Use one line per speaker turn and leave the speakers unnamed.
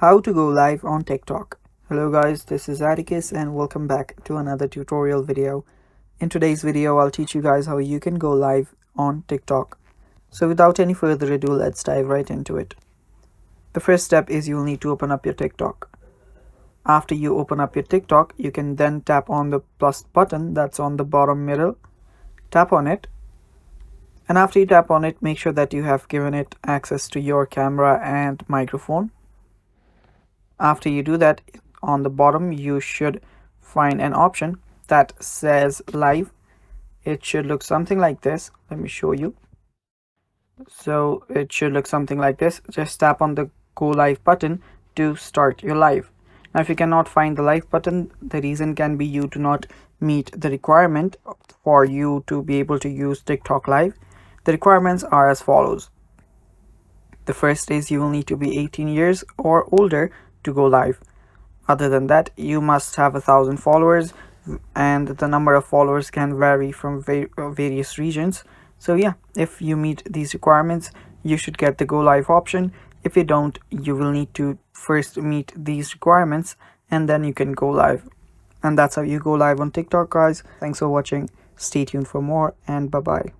How to go live on TikTok. Hello guys, this is Atticus and welcome back to another tutorial video. In today's video, I'll teach you guys how you can go live on TikTok. So without any further ado, let's dive right into it. The first step is you'll need to open up your TikTok. After you open up your TikTok, you can then tap on the plus button that's on the bottom middle. Tap on it. And after you tap on it, make sure that you have given it access to your camera and microphone. After you do that, on the bottom you should find an option that says live. It should look something like this. Let me show you. So it should look something like this. Just tap on the go live button to start your live. Now if you cannot find the live button, the reason can be you do not meet the requirement for you to be able to use TikTok live. The requirements are as follows. The first is you will need to be 18 years or older to go live. Other than that, you must have 1,000 followers, and the number of followers can vary from various regions. So yeah, if you meet these requirements, you should get the go live option. If you don't, you will need to first meet these requirements and then you can go live. And that's how you go live on TikTok, guys. Thanks for watching. Stay tuned for more, and bye bye.